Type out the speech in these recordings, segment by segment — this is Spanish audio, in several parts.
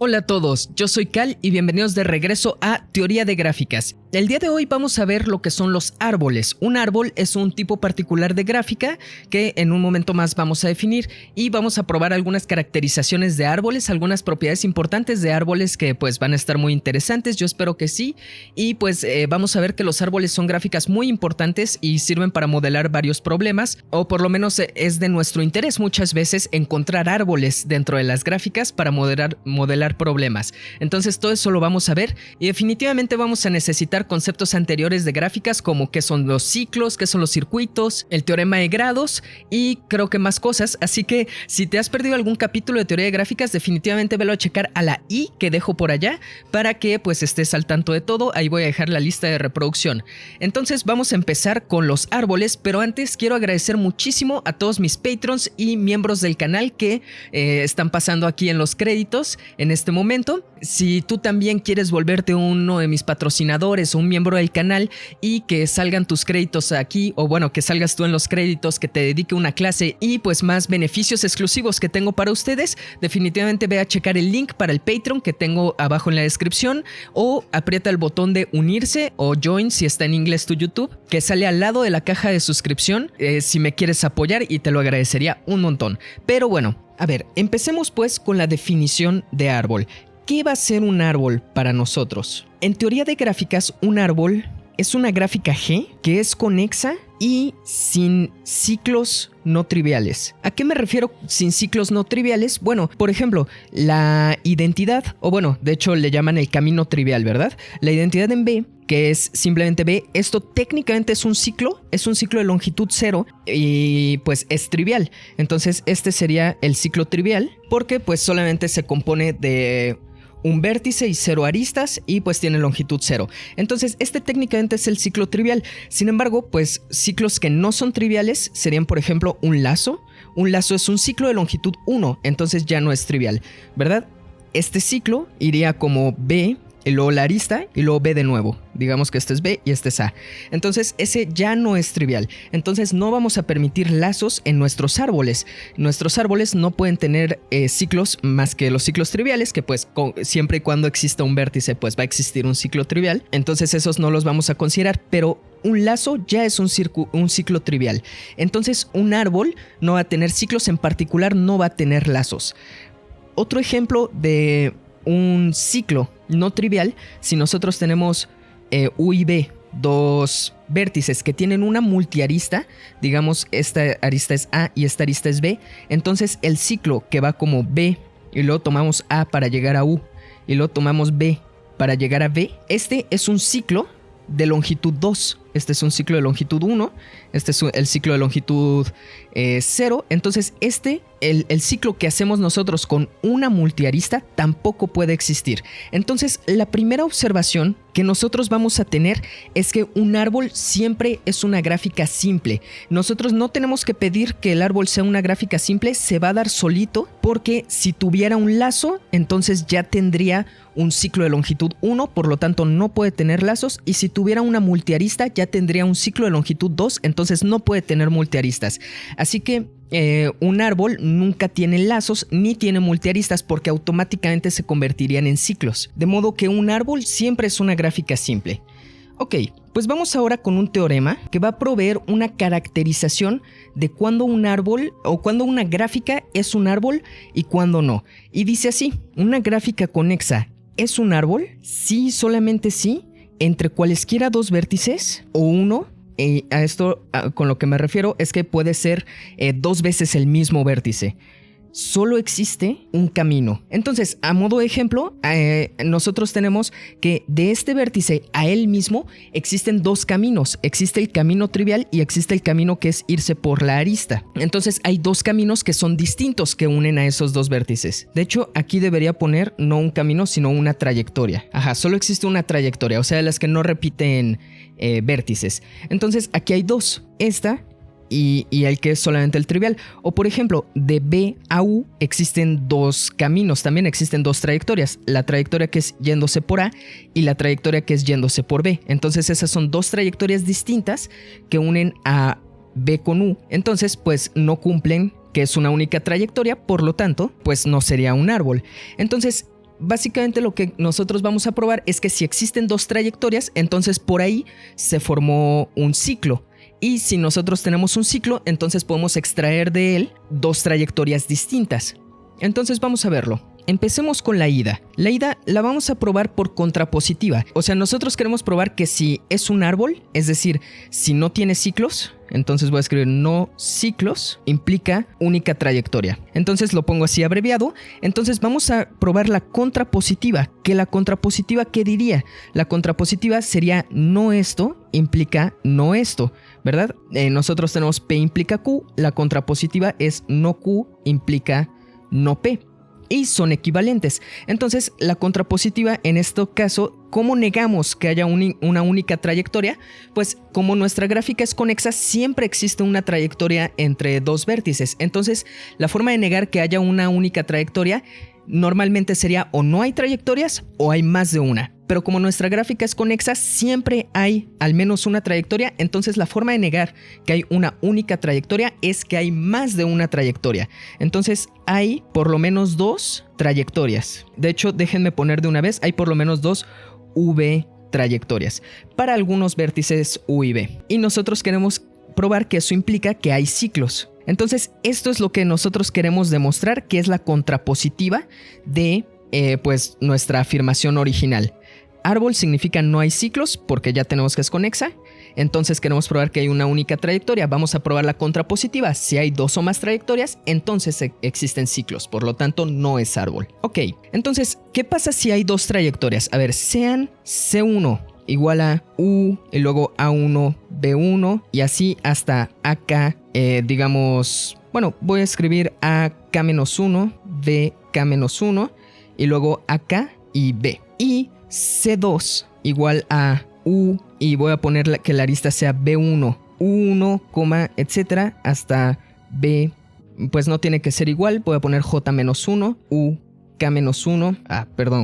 Hola a todos, yo soy Cal y bienvenidos de regreso a Teoría de Gráficas. El día de hoy vamos a ver lo que son los árboles. Un árbol es un tipo particular de gráfica que en un momento más vamos a definir y vamos a probar algunas caracterizaciones de árboles, algunas propiedades importantes de árboles que pues van a estar muy interesantes, yo espero que sí. Y pues vamos a ver que los árboles son gráficas muy importantes y sirven para modelar varios problemas, o por lo menos es de nuestro interés muchas veces encontrar árboles dentro de las gráficas para modelar problemas. Entonces todo eso lo vamos a ver y definitivamente vamos a necesitar conceptos anteriores de gráficas como qué son los ciclos, qué son los circuitos, el teorema de grados y creo que más cosas. Así que si te has perdido algún capítulo de teoría de gráficas, definitivamente velo a checar a la i que dejo por allá para que pues estés al tanto de todo. Ahí voy a dejar la lista de reproducción. Entonces vamos a empezar con los árboles, pero antes quiero agradecer muchísimo a todos mis patrons y miembros del canal que están pasando aquí en los créditos en este momento. Si tú también quieres volverte uno de mis patrocinadores o un miembro del canal y que salgan tus créditos aquí, o bueno, que salgas tú en los créditos, que te dedique una clase y pues más beneficios exclusivos que tengo para ustedes, definitivamente ve a checar el link para el Patreon que tengo abajo en la descripción, o aprieta el botón de unirse o join si está en inglés tu YouTube, que sale al lado de la caja de suscripción si me quieres apoyar, y te lo agradecería un montón. Pero bueno, a ver, empecemos pues con la definición de árbol. ¿Qué va a ser un árbol para nosotros? En teoría de gráficas, un árbol es una gráfica G que es conexa y sin ciclos no triviales. ¿A qué me refiero sin ciclos no triviales? Bueno, por ejemplo, la identidad, o bueno, de hecho le llaman el camino trivial, ¿verdad? La identidad en B, que es simplemente B, esto técnicamente es un ciclo de longitud 0 y pues es trivial. Entonces este sería el ciclo trivial porque pues solamente se compone de un vértice y 0 aristas y pues tiene longitud 0. Entonces este técnicamente es el ciclo trivial. Sin embargo, pues ciclos que no son triviales serían, por ejemplo, un lazo. Un lazo es un ciclo de longitud 1, entonces ya no es trivial, ¿verdad? Este ciclo iría como B y luego la arista y luego B de nuevo. Digamos que este es B y este es A. Entonces ese ya no es trivial. Entonces no vamos a permitir lazos en nuestros árboles. Nuestros árboles no pueden tener ciclos más que los ciclos triviales, que pues siempre y cuando exista un vértice pues va a existir un ciclo trivial. Entonces esos no los vamos a considerar, pero un lazo ya es un ciclo trivial. Entonces un árbol no va a tener ciclos, en particular no va a tener lazos. Otro ejemplo de un ciclo no trivial, si nosotros tenemos U y B, dos vértices que tienen una multiarista, digamos esta arista es A y esta arista es B, entonces el ciclo que va como B y luego tomamos A para llegar a U y luego tomamos B para llegar a B, este es un ciclo de longitud 2. Este es un ciclo de longitud 1, este es el ciclo de longitud 0. Entonces el ciclo que hacemos nosotros con una multiarista tampoco puede existir. Entonces la primera observación que nosotros vamos a tener es que un árbol siempre es una gráfica simple. Nosotros no tenemos que pedir que el árbol sea una gráfica simple, se va a dar solito, porque si tuviera un lazo, entonces ya tendría un ciclo de longitud 1, por lo tanto no puede tener lazos, y si tuviera una multiarista ya tendría un ciclo de longitud 2, entonces no puede tener multiaristas. Así que un árbol nunca tiene lazos ni tiene multiaristas porque automáticamente se convertirían en ciclos. De modo que un árbol siempre es una gráfica simple. Ok, pues vamos ahora con un teorema que va a proveer una caracterización de cuándo un árbol o cuándo una gráfica es un árbol y cuándo no. Y dice así: una gráfica conexa es un árbol si, solamente si, entre cualesquiera dos vértices o uno. Y a esto con lo que me refiero es que puede ser dos veces el mismo vértice. Solo existe un camino. Entonces, a modo de ejemplo, nosotros tenemos que de este vértice a él mismo existen dos caminos. Existe el camino trivial y existe el camino que es irse por la arista. Entonces, hay dos caminos que son distintos que unen a esos dos vértices. De hecho, aquí debería poner no un camino, sino una trayectoria. Ajá, solo existe una trayectoria, o sea, las que no repiten vértices. Entonces, aquí hay dos. Esta y el que es solamente el trivial. O por ejemplo, de B a U existen dos caminos, también existen dos trayectorias, la trayectoria que es yéndose por A y la trayectoria que es yéndose por B. Entonces esas son dos trayectorias distintas que unen a B con U. Entonces pues no cumplen, que es una única trayectoria, por lo tanto pues no sería un árbol. Entonces básicamente lo que nosotros vamos a probar es que si existen dos trayectorias, entonces por ahí se formó un ciclo. Y si nosotros tenemos un ciclo, entonces podemos extraer de él dos trayectorias distintas. Entonces vamos a verlo. Empecemos con la ida. La ida la vamos a probar por contrapositiva. O sea, nosotros queremos probar que si es un árbol, es decir, si no tiene ciclos, entonces voy a escribir no ciclos, implica única trayectoria. Entonces lo pongo así abreviado. Entonces vamos a probar la contrapositiva. ¿Que la contrapositiva qué diría? La contrapositiva sería no esto, implica no esto, ¿verdad? Nosotros tenemos P implica Q, la contrapositiva es no Q, implica no P. Y son equivalentes. Entonces, la contrapositiva en este caso, ¿cómo negamos que haya una única trayectoria? Pues como nuestra gráfica es conexa, siempre existe una trayectoria entre dos vértices. Entonces, la forma de negar que haya una única trayectoria normalmente sería o no hay trayectorias o hay más de una. Pero como nuestra gráfica es conexa, siempre hay al menos una trayectoria. Entonces la forma de negar que hay una única trayectoria es que hay más de una trayectoria. Entonces hay por lo menos dos trayectorias. De hecho, déjenme poner de una vez, hay por lo menos dos V trayectorias para algunos vértices U y V. Y nosotros queremos probar que eso implica que hay ciclos. Entonces esto es lo que nosotros queremos demostrar, que es la contrapositiva de pues nuestra afirmación original. Árbol significa no hay ciclos porque ya tenemos que es conexa. Entonces queremos probar que hay una única trayectoria. Vamos a probar la contrapositiva. Si hay dos o más trayectorias, entonces existen ciclos. Por lo tanto, no es árbol. Ok, entonces, ¿qué pasa si hay dos trayectorias? A ver, sean C1 igual a U y luego A1, B1 y así hasta AK, digamos... Bueno, voy a escribir AK-1, BK-1 y luego AK y B. Y C2 igual a U y voy a poner que la arista sea B1, U1, etcétera, hasta B, pues no tiene que ser igual, voy a poner J-1, UK-1,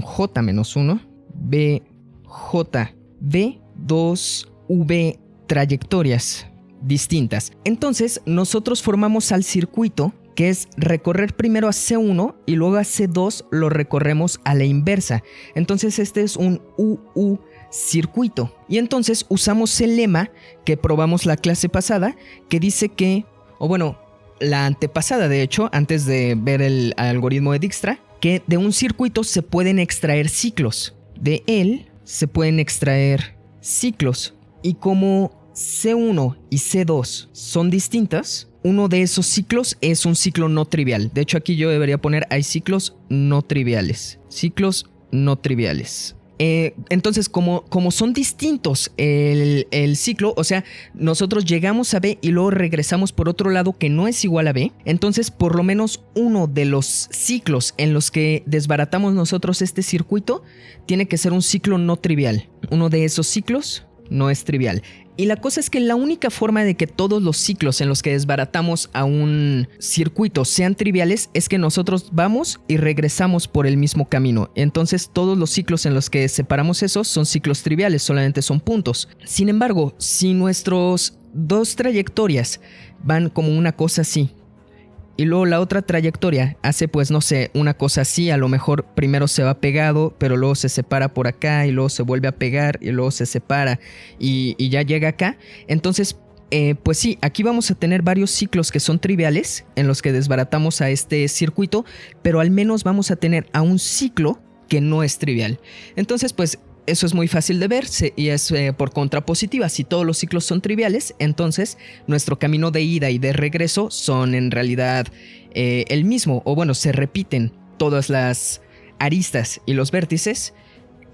J-1, B, J, B, 2, V trayectorias distintas. Entonces nosotros formamos al circuito, que es recorrer primero a C1 y luego a C2 lo recorremos a la inversa. Entonces este es un UU circuito. Y entonces usamos el lema que probamos la clase pasada, que dice que, o bueno, la antepasada de hecho, antes de ver el algoritmo de Dijkstra, que de un circuito se pueden extraer ciclos. De él se pueden extraer ciclos. Y como C1 y C2 son distintas, uno de esos ciclos es un ciclo no trivial. De hecho, aquí yo debería poner hay ciclos no triviales. Ciclos no triviales. Entonces, como son distintos el ciclo, o sea, nosotros llegamos a B y luego regresamos por otro lado que no es igual a B, entonces por lo menos uno de los ciclos en los que desbaratamos nosotros este circuito tiene que ser un ciclo no trivial. Uno de esos ciclos no es trivial. Y la cosa es que la única forma de que todos los ciclos en los que desbaratamos a un circuito sean triviales es que nosotros vamos y regresamos por el mismo camino. Entonces todos los ciclos en los que separamos esos son ciclos triviales, solamente son puntos. Sin embargo, si nuestros dos trayectorias van como una cosa así, y luego la otra trayectoria hace pues no sé, una cosa así, a lo mejor primero se va pegado, pero luego se separa por acá y luego se vuelve a pegar y luego se separa y ya llega acá. Entonces pues sí, aquí vamos a tener varios ciclos que son triviales en los que desbaratamos a este circuito, pero al menos vamos a tener a un ciclo que no es trivial. Entonces pues eso es muy fácil de ver y es por contrapositiva. Si todos los ciclos son triviales, entonces nuestro camino de ida y de regreso son en realidad el mismo. O bueno, se repiten todas las aristas y los vértices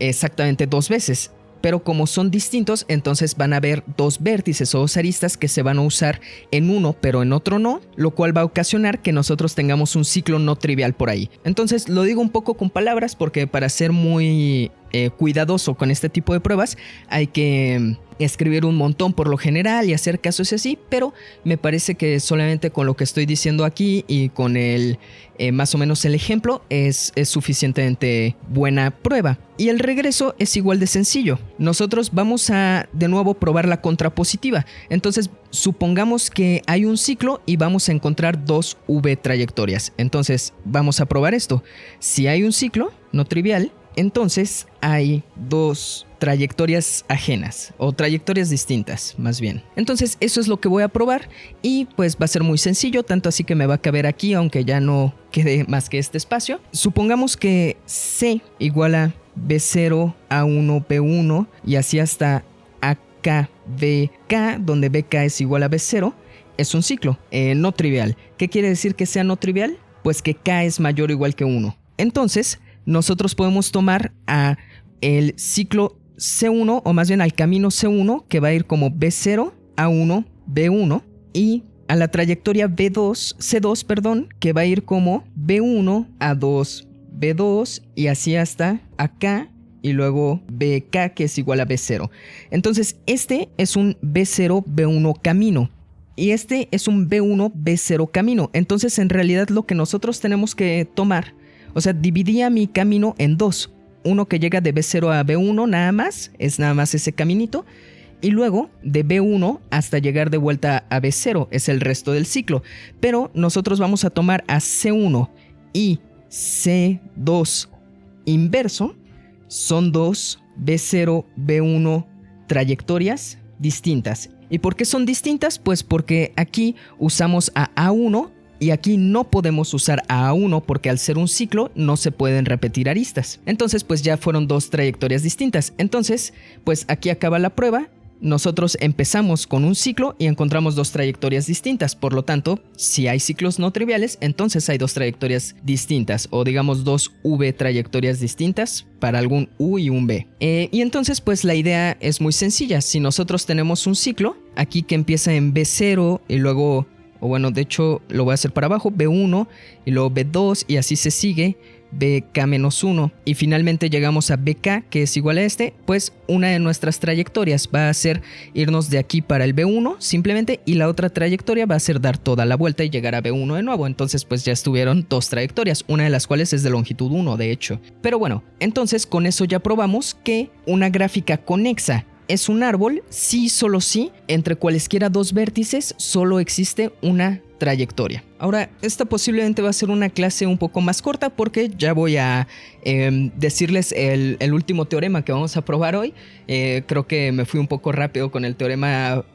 exactamente dos veces. Pero como son distintos, entonces van a haber dos vértices o dos aristas que se van a usar en uno pero en otro no, lo cual va a ocasionar que nosotros tengamos un ciclo no trivial por ahí. Entonces lo digo un poco con palabras porque para ser muy cuidadoso con este tipo de pruebas. Hay que escribir un montón por lo general y hacer casos así, pero me parece que solamente con lo que estoy diciendo aquí y con el más o menos el ejemplo es suficientemente buena prueba. Y el regreso es igual de sencillo. Nosotros vamos a de nuevo probar la contrapositiva. Entonces supongamos que hay un ciclo y vamos a encontrar dos v trayectorias. Entonces vamos a probar esto. Si hay un ciclo no trivial, entonces hay dos trayectorias ajenas o trayectorias distintas, más bien. Entonces eso es lo que voy a probar y pues va a ser muy sencillo, tanto así que me va a caber aquí, aunque ya no quede más que este espacio. Supongamos que C igual a B0, A1, B1 y así hasta AK, BK, donde BK es igual a B0, es un ciclo no trivial. ¿Qué quiere decir que sea no trivial? Pues que K es mayor o igual que 1. Entonces nosotros podemos tomar a el ciclo C1, o más bien al camino C1, que va a ir como B0, A1, B1, y a la trayectoria C2, perdón, que va a ir como B1, A2, B2, y así hasta acá, y luego BK, que es igual a B0. Entonces, este es un B0, B1 camino. Y este es un B1, B0 camino. Entonces, en realidad, lo que nosotros tenemos que tomar, o sea, dividía mi camino en dos. Uno que llega de B0 a B1 nada más, es nada más ese caminito. Y luego de B1 hasta llegar de vuelta a B0, es el resto del ciclo. Pero nosotros vamos a tomar a C1 y C2 inverso. Son dos B0, B1 trayectorias distintas. ¿Y por qué son distintas? Pues porque aquí usamos a A1 y aquí no podemos usar a A1 porque al ser un ciclo no se pueden repetir aristas. Entonces pues ya fueron dos trayectorias distintas. Entonces pues aquí acaba la prueba. Nosotros empezamos con un ciclo y encontramos dos trayectorias distintas. Por lo tanto, si hay ciclos no triviales, entonces hay dos trayectorias distintas, o digamos dos V trayectorias distintas para algún U y un V. Y entonces pues la idea es muy sencilla. Si nosotros tenemos un ciclo aquí que empieza en B0 y luego, o bueno, de hecho lo voy a hacer para abajo, B1 y luego B2 y así se sigue, BK-1 y finalmente llegamos a BK, que es igual a este, pues una de nuestras trayectorias va a ser irnos de aquí para el B1 simplemente, y la otra trayectoria va a ser dar toda la vuelta y llegar a B1 de nuevo. Entonces pues ya estuvieron dos trayectorias, una de las cuales es de longitud 1 de hecho. Pero bueno, entonces con eso ya probamos que una gráfica conexa es un árbol si, solo si, entre cualesquiera dos vértices solo existe una trayectoria. Ahora, esta posiblemente va a ser una clase un poco más corta porque ya voy a decirles el último teorema que vamos a probar hoy. Creo que me fui un poco rápido con el teorema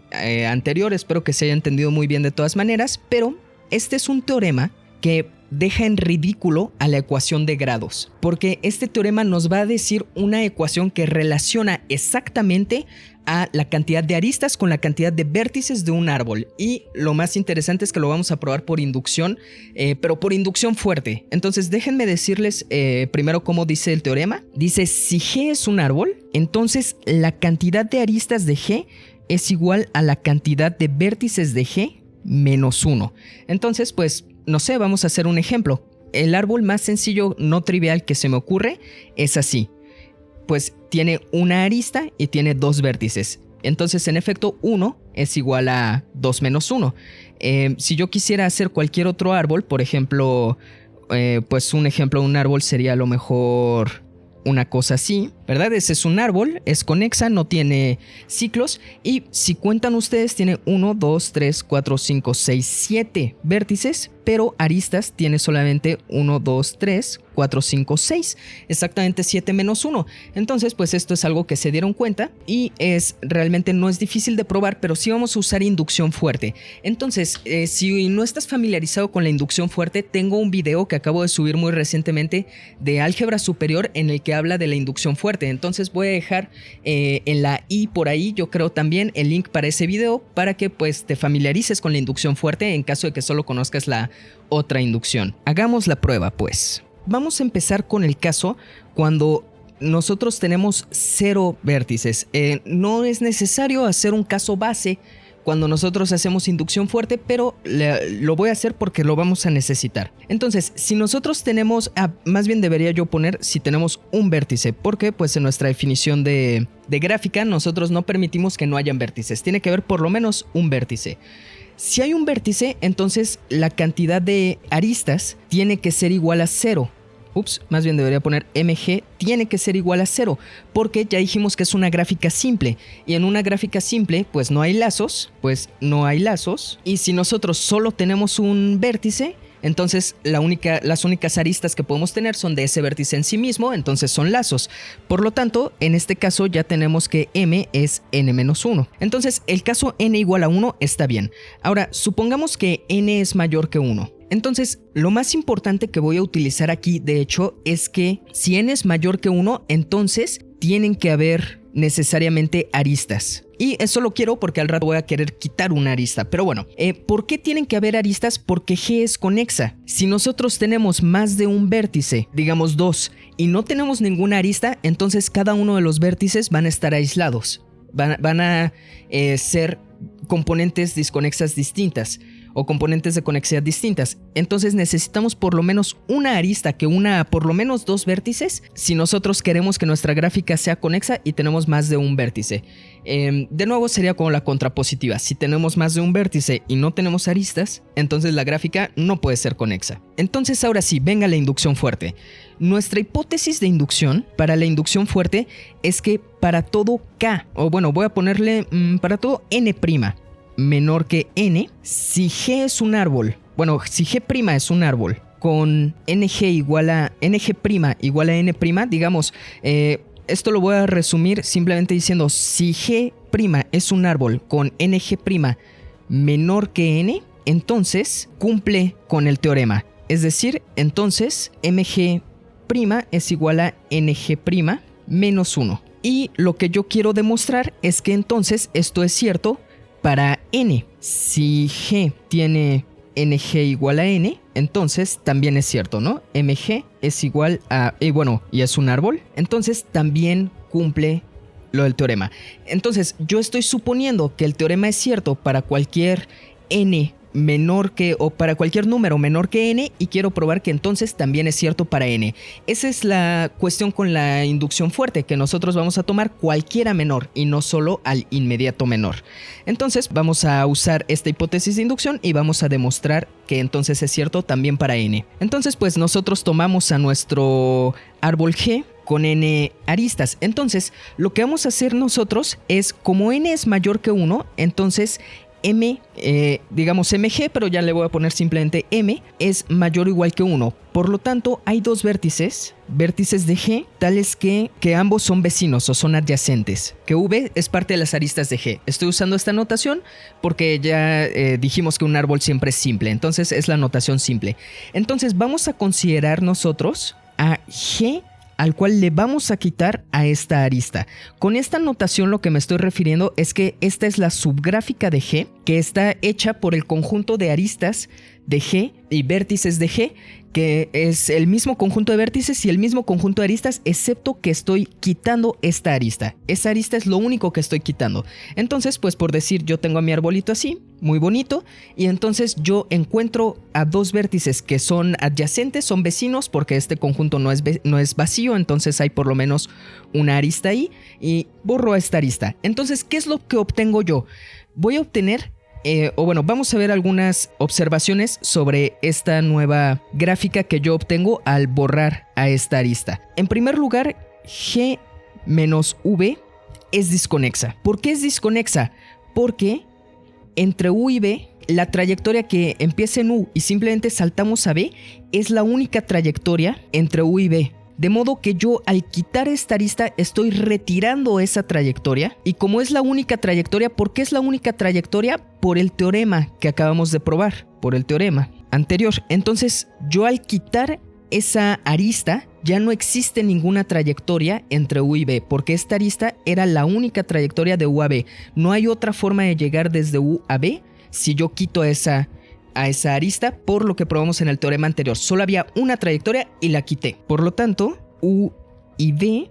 anterior, espero que se haya entendido muy bien de todas maneras, pero este es un teorema que deja en ridículo a la ecuación de grados, porque este teorema nos va a decir una ecuación que relaciona exactamente a la cantidad de aristas con la cantidad de vértices de un árbol. Y lo más interesante es que lo vamos a probar por inducción, pero por inducción fuerte. Entonces déjenme decirles primero cómo dice el teorema. Dice, si G es un árbol, entonces la cantidad de aristas de G es igual a la cantidad de vértices de G menos 1. Entonces pues no sé, vamos a hacer un ejemplo. El árbol más sencillo no trivial que se me ocurre es así. Pues tiene una arista y tiene dos vértices. Entonces en efecto 1 es igual a 2 menos 1. Si yo quisiera hacer cualquier otro árbol, por ejemplo, pues un ejemplo de un árbol sería a lo mejor una cosa así, ¿verdad? Ese es un árbol, es conexa, no tiene ciclos, y si cuentan ustedes tiene 1, 2, 3, 4, 5, 6, 7 vértices, pero aristas tiene solamente 1, 2, 3, 4, 5, 6, exactamente 7 menos 1. Entonces pues esto es algo que se dieron cuenta y realmente no es difícil de probar, pero sí vamos a usar inducción fuerte. Entonces si no estás familiarizado con la inducción fuerte, tengo un video que acabo de subir muy recientemente de álgebra superior en el que habla de la inducción fuerte. Entonces voy a dejar en la i por ahí, yo creo también, el link para ese video para que pues te familiarices con la inducción fuerte en caso de que solo conozcas la otra inducción. Hagamos la prueba pues. Vamos a empezar con el caso cuando nosotros tenemos 0 vértices. No es necesario hacer un caso base cuando nosotros hacemos inducción fuerte, pero lo voy a hacer porque lo vamos a necesitar. Entonces, si nosotros tenemos, más bien debería yo poner si tenemos un vértice, porque pues en nuestra definición de gráfica nosotros no permitimos que no hayan vértices, tiene que haber por lo menos un vértice. Si hay un vértice, entonces la cantidad de aristas tiene que ser igual a 0. Más bien debería poner mg tiene que ser igual a 0, porque ya dijimos que es una gráfica simple, y en una gráfica simple pues no hay lazos, y si nosotros solo tenemos un vértice, entonces las únicas aristas que podemos tener son de ese vértice en sí mismo, entonces son lazos. Por lo tanto, en este caso ya tenemos que m es n-1. Entonces el caso n igual a 1 está bien. Ahora, supongamos que n es mayor que 1. Entonces, lo más importante que voy a utilizar aquí, de hecho, es que si n es mayor que 1, entonces tienen que haber necesariamente aristas. Y eso lo quiero porque al rato voy a querer quitar una arista. Pero bueno, ¿por qué tienen que haber aristas? Porque G es conexa. Si nosotros tenemos más de un vértice, digamos 2, y no tenemos ninguna arista, entonces cada uno de los vértices van a estar aislados. Van a ser componentes disconexas distintas, o componentes de conexidad distintas. Entonces necesitamos por lo menos una arista que una por lo menos 2 vértices si nosotros queremos que nuestra gráfica sea conexa y tenemos más de un vértice. De nuevo sería como la contrapositiva. Si tenemos más de un vértice y no tenemos aristas, entonces la gráfica no puede ser conexa. Entonces ahora sí, venga la inducción fuerte. Nuestra hipótesis de inducción para la inducción fuerte es que para todo K, o bueno, voy a ponerle para todo N' menor que N, si G es un árbol, bueno, si G' es un árbol con NG igual a N', digamos, esto lo voy a resumir simplemente diciendo, si G' es un árbol con NG' menor que N, entonces cumple con el teorema. Es decir, entonces MG' es igual a NG' menos 1. Y lo que yo quiero demostrar es que entonces esto es cierto para N. Si G tiene NG igual a N, entonces también es cierto, ¿no? MG es igual a... y es un árbol, entonces también cumple lo del teorema. Entonces yo estoy suponiendo que el teorema es cierto para cualquier N menor que, o para cualquier número menor que N, y quiero probar que entonces también es cierto para N. Esa es la cuestión con la inducción fuerte, que nosotros vamos a tomar cualquiera menor y no solo al inmediato menor. Entonces vamos a usar esta hipótesis de inducción y vamos a demostrar que entonces es cierto también para N. Entonces pues nosotros tomamos a nuestro árbol G con N aristas. Entonces lo que vamos a hacer nosotros es, como N es mayor que 1, entonces M, digamos MG, pero ya le voy a poner simplemente M, es mayor o igual que 1. Por lo tanto, hay dos vértices de G, tales que ambos son vecinos o son adyacentes. Que V es parte de las aristas de G. Estoy usando esta notación porque ya dijimos que un árbol siempre es simple, entonces es la notación simple. Entonces vamos a considerar nosotros a G al cual le vamos a quitar a esta arista. Con esta notación lo que me estoy refiriendo es que esta es la subgráfica de G, que está hecha por el conjunto de aristas de G y vértices de G, que es el mismo conjunto de vértices y el mismo conjunto de aristas, excepto que estoy quitando esta arista. Esa arista es lo único que estoy quitando. Entonces, pues por decir, yo tengo a mi arbolito así, muy bonito, y entonces yo encuentro a dos vértices que son adyacentes, son vecinos, porque este conjunto no es vacío, entonces hay por lo menos una arista ahí, y borro a esta arista. Entonces, ¿qué es lo que obtengo yo? Voy a obtener... vamos a ver algunas observaciones sobre esta nueva gráfica que yo obtengo al borrar a esta arista. En primer lugar, G menos V es disconexa. ¿Por qué es disconexa? Porque entre U y B, la trayectoria que empieza en U y simplemente saltamos a B es la única trayectoria entre U y B. De modo que yo al quitar esta arista estoy retirando esa trayectoria. Y como es la única trayectoria, ¿por qué es la única trayectoria? Por el teorema que acabamos de probar, por el teorema anterior. Entonces yo al quitar esa arista ya no existe ninguna trayectoria entre U y B, porque esta arista era la única trayectoria de U a B. No hay otra forma de llegar desde U a B si yo quito a esa arista, por lo que probamos en el teorema anterior. Solo había una trayectoria y la quité. Por lo tanto, U y B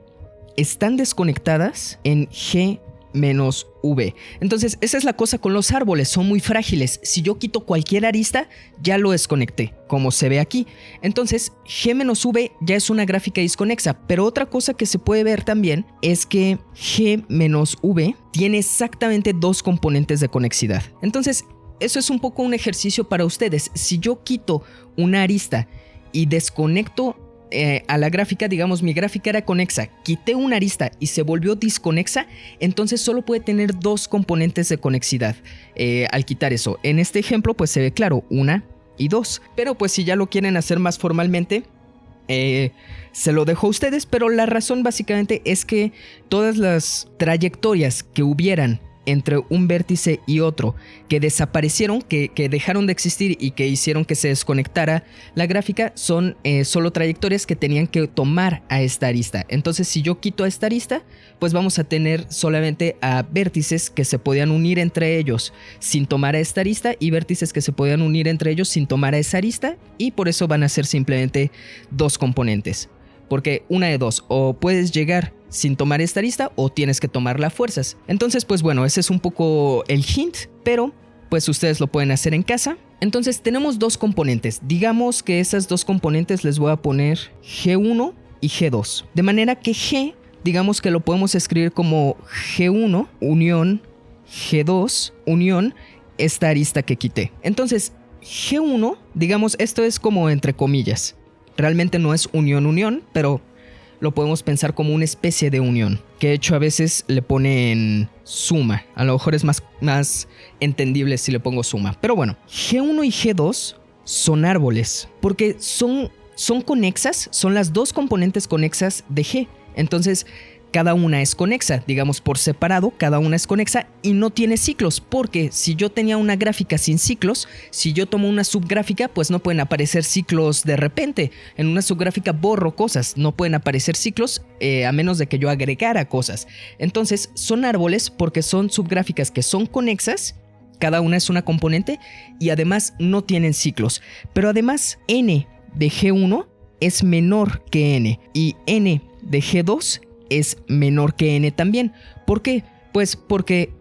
están desconectadas en G menos V. Entonces, esa es la cosa con los árboles, son muy frágiles. Si yo quito cualquier arista, ya lo desconecté, como se ve aquí. Entonces, G menos V ya es una gráfica disconexa, pero otra cosa que se puede ver también es que G menos V tiene exactamente dos componentes de conexidad. Entonces, eso es un poco un ejercicio para ustedes. Si yo quito una arista y desconecto a la gráfica, digamos mi gráfica era conexa, quité una arista y se volvió disconexa, entonces solo puede tener dos componentes de conexidad al quitar eso. En este ejemplo pues se ve claro, 1 y 2, pero pues si ya lo quieren hacer más formalmente, se lo dejo a ustedes, pero la razón básicamente es que todas las trayectorias que hubieran entre un vértice y otro que desaparecieron, que dejaron de existir y que hicieron que se desconectara la gráfica, son solo trayectorias que tenían que tomar a esta arista. Entonces si yo quito a esta arista, pues vamos a tener solamente a vértices que se podían unir entre ellos sin tomar a esta arista y vértices que se podían unir entre ellos sin tomar a esa arista, y por eso van a ser simplemente dos componentes. Porque una de dos, o puedes llegar sin tomar esta arista o tienes que tomarla a fuerzas. Entonces pues bueno, ese es un poco el hint, pero pues ustedes lo pueden hacer en casa. Entonces tenemos dos componentes. Digamos que esas dos componentes les voy a poner G1 y G2. De manera que G, digamos que lo podemos escribir como G1 unión G2 unión esta arista que quité. Entonces G1, digamos, esto es como entre comillas. Realmente no es unión, pero lo podemos pensar como una especie de unión, que de hecho a veces le ponen suma. A lo mejor es más entendible si le pongo suma. Pero bueno, G1 y G2 son árboles, porque son conexas, son las dos componentes conexas de G. Entonces, cada una es conexa, digamos por separado, cada una es conexa y no tiene ciclos, porque si yo tenía una gráfica sin ciclos, si yo tomo una subgráfica, pues no pueden aparecer ciclos de repente. En una subgráfica borro cosas, no pueden aparecer ciclos a menos de que yo agregara cosas. Entonces son árboles porque son subgráficas que son conexas, cada una es una componente y además no tienen ciclos. Pero además n de G1 es menor que n y n de G2 es menor que n también. ¿Por qué? Pues porque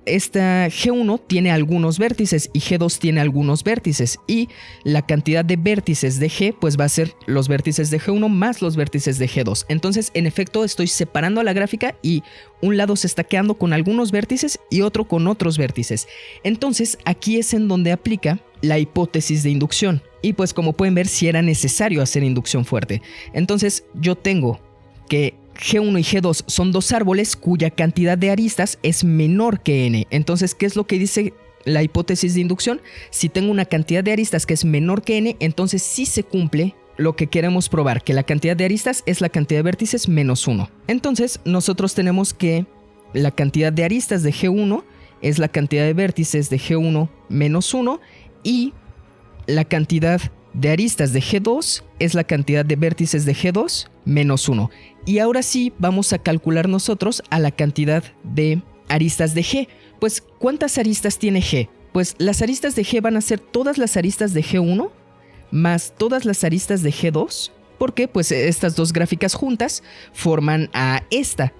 esta G1 tiene algunos vértices y G2 tiene algunos vértices, y la cantidad de vértices de G pues va a ser los vértices de G1 más los vértices de G2. Entonces en efecto estoy separando a la gráfica y un lado se está quedando con algunos vértices y otro con otros vértices. Entonces aquí es en donde aplica la hipótesis de inducción, y pues como pueden ver si era necesario hacer inducción fuerte. Entonces yo tengo que G1 y G2 son dos árboles cuya cantidad de aristas es menor que n. Entonces, ¿qué es lo que dice la hipótesis de inducción? Si tengo una cantidad de aristas que es menor que n, entonces sí se cumple lo que queremos probar, que la cantidad de aristas es la cantidad de vértices menos 1. Entonces, nosotros tenemos que la cantidad de aristas de G1 es la cantidad de vértices de G1 menos 1 y la cantidad de aristas de G2 es la cantidad de vértices de G2 menos 1. Y ahora sí vamos a calcular nosotros a la cantidad de aristas de G. Pues, ¿cuántas aristas tiene G? Pues las aristas de G van a ser todas las aristas de G1 más todas las aristas de G2, porque pues estas dos gráficas juntas forman a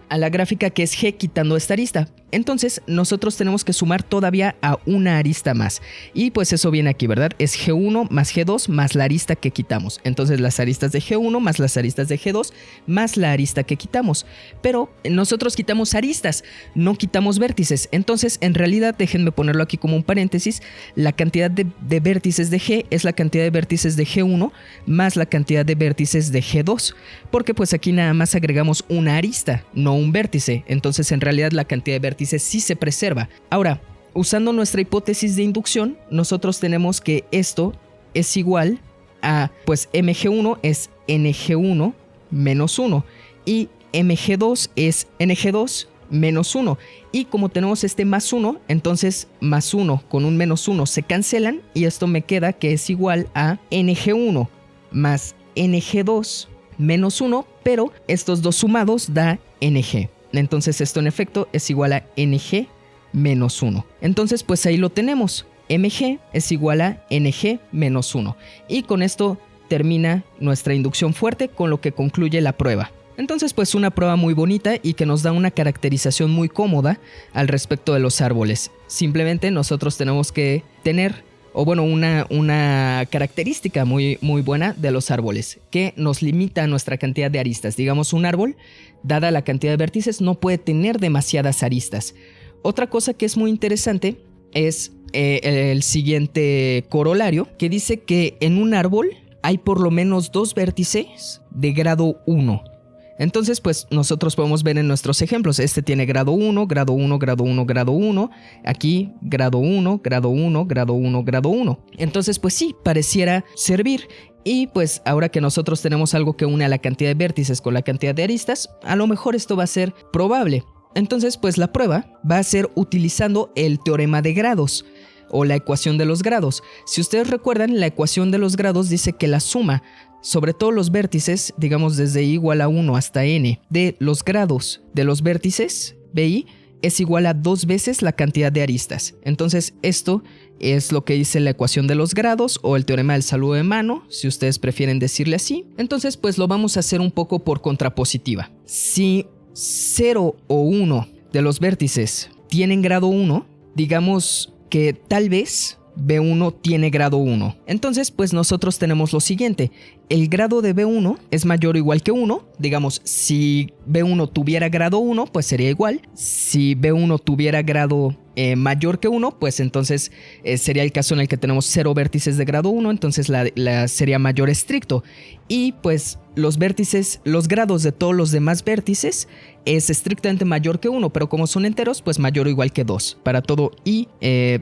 la gráfica que es G quitando esta arista. Entonces nosotros tenemos que sumar todavía a una arista más. Y pues eso viene aquí, ¿verdad? Es G1 más G2 más la arista que quitamos. Entonces las aristas de G1 más las aristas de G2 más la arista que quitamos. Pero nosotros quitamos aristas, no quitamos vértices. Entonces en realidad, déjenme ponerlo aquí como un paréntesis, la cantidad de vértices de G es la cantidad de vértices de G1 más la cantidad de vértices de G2. Porque pues aquí nada más agregamos una arista, no un vértice. Entonces en realidad la cantidad de vértices sí se preserva. Ahora, usando nuestra hipótesis de inducción, nosotros tenemos que esto es igual a, pues mg1 es ng1 menos 1 y mg2 es ng2 menos 1. Y como tenemos este más 1, entonces más 1 con un menos 1 se cancelan y esto me queda que es igual a ng1 más ng2 menos 1, pero estos dos sumados da ng. Entonces esto en efecto es igual a ng menos 1. Entonces pues ahí lo tenemos. mg es igual a ng menos 1. Y con esto termina nuestra inducción fuerte, con lo que concluye la prueba. Entonces pues una prueba muy bonita y que nos da una caracterización muy cómoda al respecto de los árboles. Simplemente nosotros tenemos que tener, o bueno, una característica muy buena de los árboles que nos limita nuestra cantidad de aristas. Digamos, un árbol, dada la cantidad de vértices, no puede tener demasiadas aristas. Otra cosa que es muy interesante es el siguiente corolario, que dice que en un árbol hay por lo menos 2 vértices de grado 1. Entonces, pues nosotros podemos ver en nuestros ejemplos, este tiene grado 1, grado 1, grado 1, grado 1, aquí grado 1, grado 1, grado 1, grado 1. Entonces, pues sí, pareciera servir. Y pues ahora que nosotros tenemos algo que une a la cantidad de vértices con la cantidad de aristas, a lo mejor esto va a ser probable. Entonces, pues la prueba va a ser utilizando el teorema de grados o la ecuación de los grados. Si ustedes recuerdan, la ecuación de los grados dice que la suma sobre todos los vértices, digamos desde i igual a 1 hasta n, de los grados de los vértices, BI, es igual a 2 veces la cantidad de aristas. Entonces esto es lo que dice la ecuación de los grados o el teorema del saludo de mano, si ustedes prefieren decirle así. Entonces pues lo vamos a hacer un poco por contrapositiva. Si 0 o 1 de los vértices tienen grado 1, digamos que tal vez B1 tiene grado 1. Entonces, pues nosotros tenemos lo siguiente. El grado de B1 es mayor o igual que 1. Digamos, si B1 tuviera grado 1, pues sería igual. Si B1 tuviera grado mayor que 1, pues entonces sería el caso en el que tenemos 0 vértices de grado 1, entonces sería mayor estricto. Y pues los vértices, los grados de todos los demás vértices es estrictamente mayor que 1, pero como son enteros, pues mayor o igual que 2 para todo i,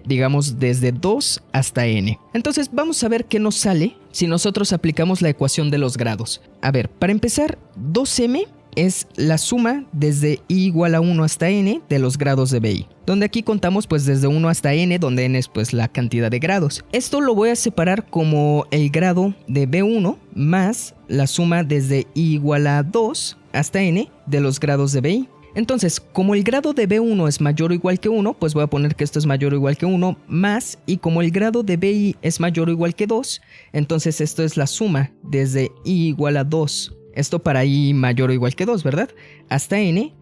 digamos desde 2 hasta n. Entonces vamos a ver qué nos sale si nosotros aplicamos la ecuación de los grados. A ver, para empezar, 2m es la suma desde i igual a 1 hasta n de los grados de BI, donde aquí contamos pues desde 1 hasta n, donde n es pues la cantidad de grados. Esto lo voy a separar como el grado de B1 más la suma desde i igual a 2 hasta n de los grados de BI. Entonces, como el grado de B1 es mayor o igual que 1, pues voy a poner que esto es mayor o igual que 1 más, y como el grado de BI es mayor o igual que 2, entonces esto es la suma desde i igual a 2. Esto para i mayor o igual que 2, ¿verdad? Hasta n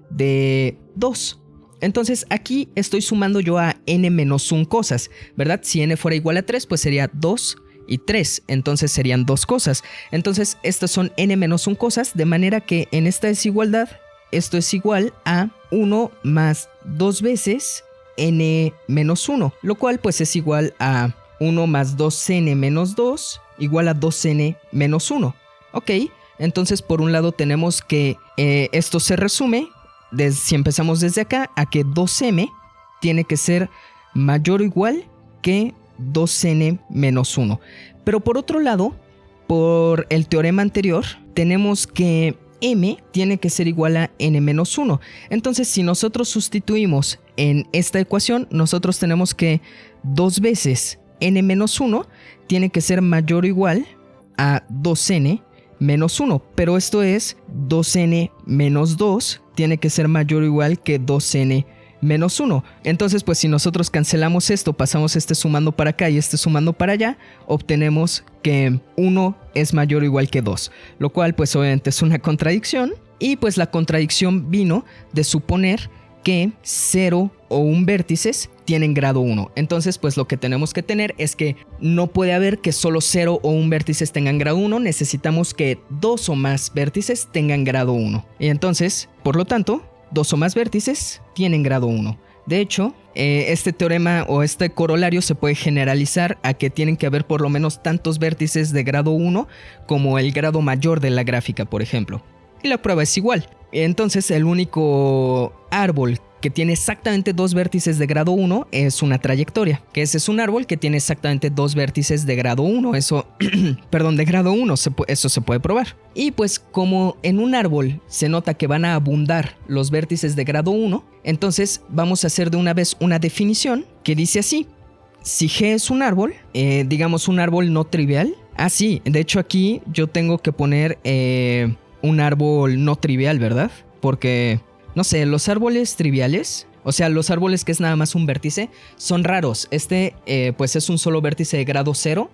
de 2. Entonces aquí estoy sumando yo a n menos 1 cosas, ¿verdad? Si n fuera igual a 3, pues sería 2 y 3. Entonces serían 2 cosas. Entonces estas son n menos 1 cosas, de manera que en esta desigualdad esto es igual a 1 más 2 veces n menos 1, lo cual pues es igual a 1 más 2n menos 2 igual a 2n menos 1. Ok. Entonces, por un lado tenemos que esto se resume, si empezamos desde acá, a que 2m tiene que ser mayor o igual que 2n menos 1. Pero por otro lado, por el teorema anterior, tenemos que m tiene que ser igual a n menos 1. Entonces, si nosotros sustituimos en esta ecuación, nosotros tenemos que 2 veces n menos 1 tiene que ser mayor o igual a 2n menos 1, pero esto es 2n menos 2 tiene que ser mayor o igual que 2n menos 1. Entonces, pues si nosotros cancelamos esto, pasamos este sumando para acá y este sumando para allá, obtenemos que 1 es mayor o igual que 2, lo cual pues obviamente es una contradicción, y pues la contradicción vino de suponer que 0 o 1 vértices tienen grado 1. Entonces, pues lo que tenemos que tener es que no puede haber que solo 0 o 1 vértices tengan grado 1, necesitamos que 2 o más vértices tengan grado 1. Y entonces, por lo tanto, 2 o más vértices tienen grado 1. De hecho, este teorema o este corolario se puede generalizar a que tienen que haber por lo menos tantos vértices de grado 1 como el grado mayor de la gráfica, por ejemplo. Y la prueba es igual. Entonces, el único árbol que tiene exactamente 2 vértices de grado 1 es una trayectoria, que ese es un árbol que tiene exactamente 2 vértices de grado 1, eso, perdón, de grado 1, eso se puede probar. Y pues como en un árbol se nota que van a abundar los vértices de grado 1, entonces vamos a hacer de una vez una definición que dice así: si G es un árbol, digamos un árbol no trivial, sí, de hecho aquí yo tengo que poner un árbol no trivial, ¿verdad? Porque no sé, los árboles triviales, o sea, los árboles que es nada más un vértice, son raros. Este, pues es un solo vértice de grado 0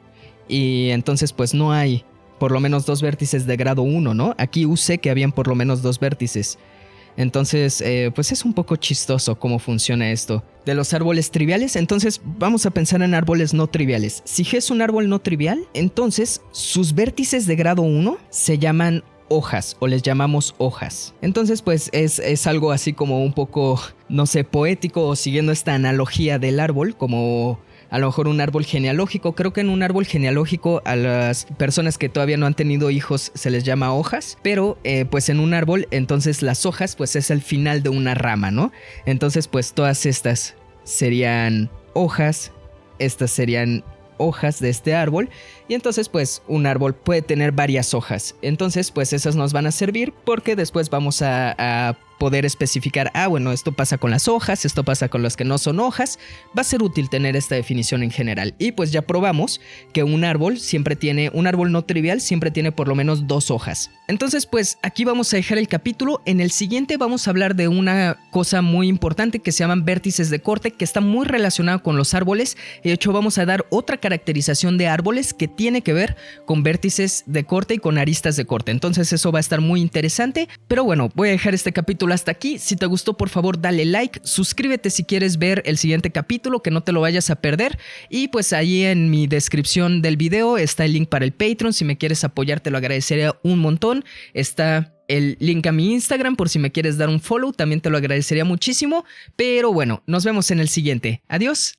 y entonces pues no hay por lo menos 2 vértices de grado 1, ¿no? Aquí usé que habían por lo menos 2 vértices. Entonces, pues es un poco chistoso cómo funciona esto. De los árboles triviales, entonces vamos a pensar en árboles no triviales. Si G es un árbol no trivial, entonces sus vértices de grado 1 se llaman hojas o les llamamos hojas. Entonces, pues es algo así como un poco, no sé, poético o siguiendo esta analogía del árbol, como a lo mejor un árbol genealógico. Creo que en un árbol genealógico a las personas que todavía no han tenido hijos se les llama hojas, pero pues en un árbol entonces las hojas pues es el final de una rama, ¿no? Entonces pues todas estas serían hojas, estas serían hojas de este árbol y entonces pues un árbol puede tener varias hojas. Entonces pues esas nos van a servir porque después vamos a poder especificar, bueno, esto pasa con las hojas, esto pasa con las que no son hojas. Va a ser útil tener esta definición en general. Y pues ya probamos que un árbol no trivial siempre tiene por lo menos 2 hojas. Entonces pues aquí vamos a dejar el capítulo. En el siguiente vamos a hablar de una cosa muy importante que se llaman vértices de corte, que está muy relacionado con los árboles. De hecho vamos a dar otra caracterización de árboles que tiene que ver con vértices de corte y con aristas de corte. Entonces eso va a estar muy interesante. Pero bueno, voy a dejar este capítulo hasta aquí. Si te gustó, por favor dale like, suscríbete si quieres ver el siguiente capítulo, que no te lo vayas a perder. Y pues ahí en mi descripción del video está el link para el Patreon. Si me quieres apoyar te lo agradecería un montón. Está el link a mi Instagram por si me quieres dar un follow, también te lo agradecería muchísimo. Pero bueno, nos vemos en el siguiente. Adiós.